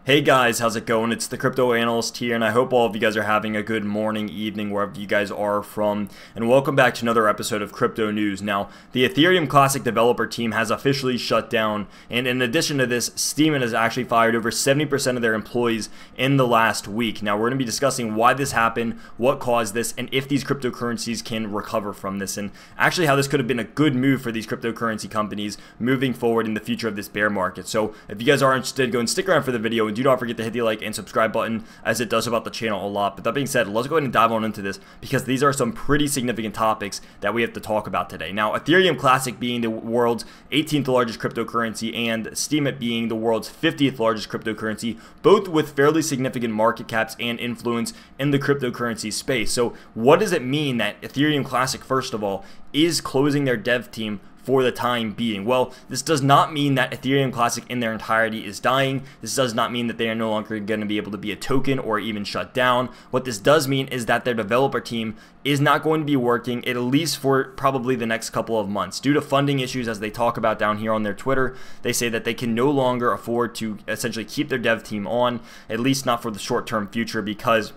Hey guys, how's it going? It's the Crypto Analyst here, and I hope all of you guys are having a good morning, evening, wherever you guys are from. And welcome back to another episode of Crypto News. Now, the Ethereum Classic developer team has officially shut down, and in addition to this, Steemit has actually fired over 70% of their employees in the last week. Now, we're going to be discussing why this happened, what caused this, and if these cryptocurrencies can recover from this, and actually how this could have been a good move for these cryptocurrency companies moving forward in the future of this bear market. So, if you guys are interested, go and stick around for the video. Do not forget to hit the like and subscribe button, as it does help out the channel a lot. But that being said, let's go ahead and dive on into this, because these are some pretty significant topics that we have to talk about today. Now, Ethereum Classic being the world's 18th largest cryptocurrency and Steemit being the world's 50th largest cryptocurrency, both with fairly significant market caps and influence in the cryptocurrency space. So what does it mean that Ethereum Classic, first of all, is closing their dev team for the time being? Well, this does not mean that Ethereum Classic in their entirety is dying. This does not mean that they are no longer going to be able to be a token or even shut down. What this does mean is that their developer team is not going to be working, at least for probably the next couple of months. Due to funding issues, as they talk about down here on their Twitter, they say that they can no longer afford to essentially keep their dev team on, at least not for the short-term future, because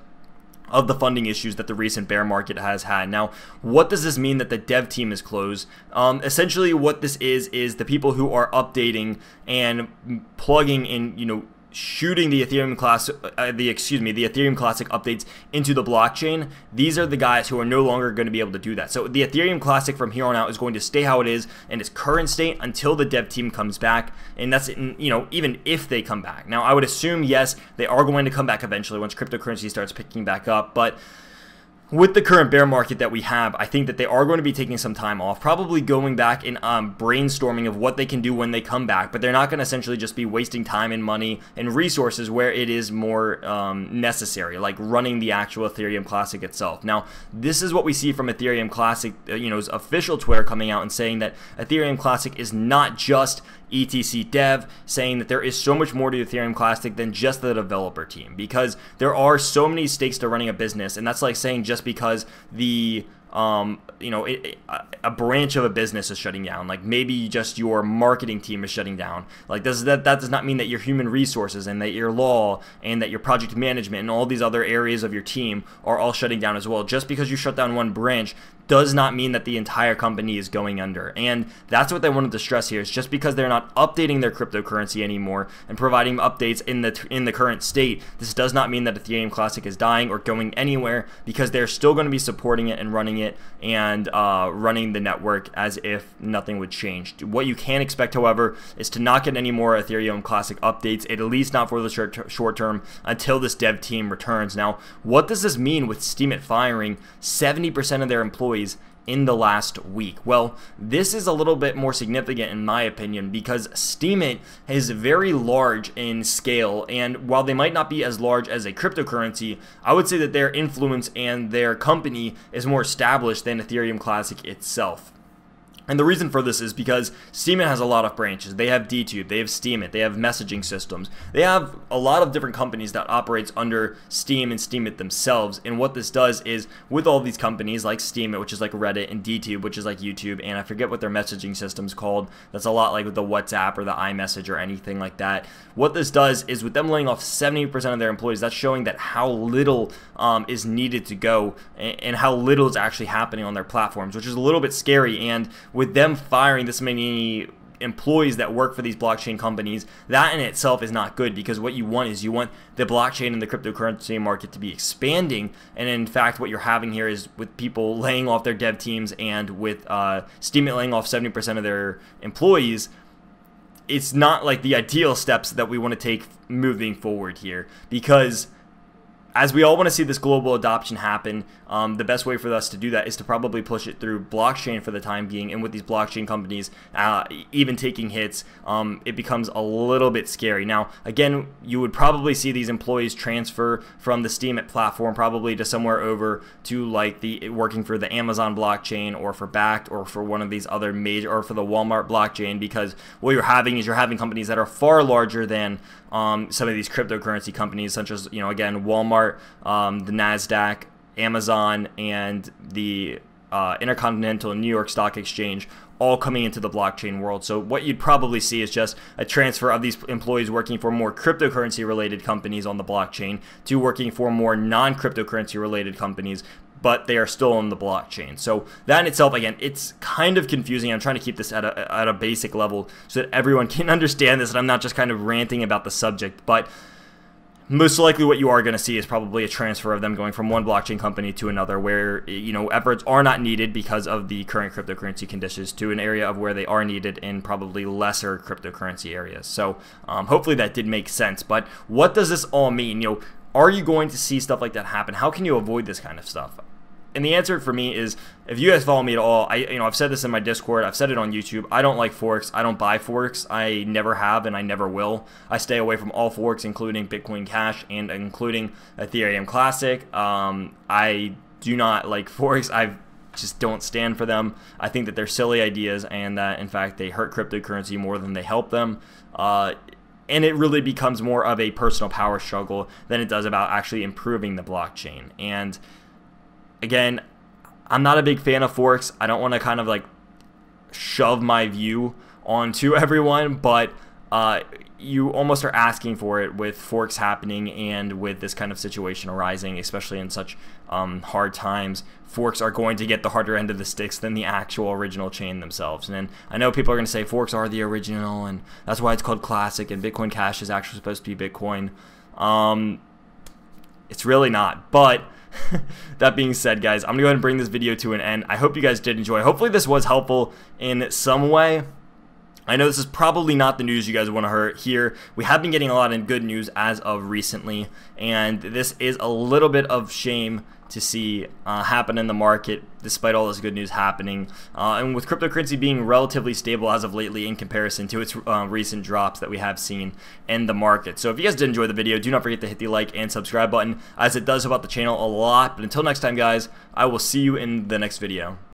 of the funding issues that the recent bear market has had. Now, what does this mean that the dev team is closed? Essentially, what this is the people who are updating and plugging in, shooting the Ethereum Classic, the Ethereum Classic updates into the blockchain. These are the guys who are no longer going to be able to do that. So the Ethereum Classic from here on out is going to stay how it is in its current state until the dev team comes back, and that's even if they come back. Now, I would assume yes, they are going to come back eventually once cryptocurrency starts picking back up, but with the current bear market that we have, I think that they are going to be taking some time off, probably going back and brainstorming of what they can do when they come back, but they're not going to essentially just be wasting time and money and resources where it is more necessary, like running the actual Ethereum Classic itself. Now, this is what we see from Ethereum Classic, official Twitter coming out and saying that Ethereum Classic is not just ETC dev, saying that there is so much more to Ethereum Classic than just the developer team, because there are so many stakes to running a business, and that's like saying just because the a branch of a business is shutting down, like maybe just your marketing team is shutting down, like that does not mean that your human resources and that your law and that your project management and all these other areas of your team are all shutting down as well. Just because you shut down one branch does not mean that the entire company is going under. And that's what they wanted to stress here, is just because they're not updating their cryptocurrency anymore and providing updates in the current state, this does not mean that Ethereum Classic is dying or going anywhere, because they're still going to be supporting it and running it and running the network as if nothing would change. What you can expect, however, is to not get any more Ethereum Classic updates, at least not for the short term, until this dev team returns. Now, what does this mean with Steemit firing 70% of their employees in the last week? Well, this is a little bit more significant in my opinion, because Steemit is very large in scale, and while they might not be as large as a cryptocurrency, I would say that their influence and their company is more established than Ethereum Classic itself. And the reason for this is because Steemit has a lot of branches. They have DTube, they have Steemit, they have messaging systems. They have a lot of different companies that operates under Steem and Steemit themselves. And what this does is, with all these companies like Steemit, which is like Reddit, and DTube, which is like YouTube, and I forget what their messaging system's called, that's a lot like with the WhatsApp or the iMessage or anything like that. What this does is, with them laying off 70% of their employees, that's showing that how little is needed to go and how little is actually happening on their platforms, which is a little bit scary. And with them firing this many employees that work for these blockchain companies, that in itself is not good, because what you want is the blockchain and the cryptocurrency market to be expanding. And in fact, what you're having here is with people laying off their dev teams and with Steemit laying off 70% of their employees, it's not like the ideal steps that we want to take moving forward here, because as we all want to see this global adoption happen, the best way for us to do that is to probably push it through blockchain for the time being. And with these blockchain companies even taking hits, it becomes a little bit scary. Now, again, you would probably see these employees transfer from the Steemit platform probably to somewhere over to like working for the Amazon blockchain, or for Bakkt, or for one of these other major, or for the Walmart blockchain, because what you're having companies that are far larger than some of these cryptocurrency companies, such as, again, Walmart, the NASDAQ, Amazon, and the Intercontinental New York Stock Exchange, all coming into the blockchain world. So what you'd probably see is just a transfer of these employees working for more cryptocurrency related companies on the blockchain to working for more non-cryptocurrency related companies, but they are still on the blockchain. So that in itself, again, it's kind of confusing. I'm trying to keep this at a basic level so that everyone can understand this, and I'm not just kind of ranting about the subject. But most likely what you are going to see is probably a transfer of them going from one blockchain company to another where, you know, efforts are not needed because of the current cryptocurrency conditions to an area of where they are needed in probably lesser cryptocurrency areas. So hopefully that did make sense. But what does this all mean? You know, are you going to see stuff like that happen? How can you avoid this kind of stuff? And the answer for me is, if you guys follow me at all, I've said this in my Discord, I've said it on YouTube, I don't like forks, I don't buy forks, I never have and I never will. I stay away from all forks, including Bitcoin Cash and including Ethereum Classic. I do not like forks, I just don't stand for them. I think that they're silly ideas and that, in fact, they hurt cryptocurrency more than they help them. And it really becomes more of a personal power struggle than it does about actually improving the blockchain. And again, I'm not a big fan of forks. I don't want to kind of like shove my view onto everyone, but you almost are asking for it with forks happening and with this kind of situation arising, especially in such hard times. Forks are going to get the harder end of the sticks than the actual original chain themselves. And then I know people are going to say forks are the original, and that's why it's called Classic, and Bitcoin Cash is actually supposed to be Bitcoin. It's really not, but that being said, guys, I'm going to go ahead and bring this video to an end. I hope you guys did enjoy. Hopefully this was helpful in some way. I know this is probably not the news you guys want to hear. We have been getting a lot of good news as of recently, and this is a little bit of shame to see happen in the market despite all this good news happening, and with cryptocurrency being relatively stable as of lately in comparison to its recent drops that we have seen in the market. So if you guys did enjoy the video, do not forget to hit the like and subscribe button, as it does help out the channel a lot. But until next time, guys, I will see you in the next video.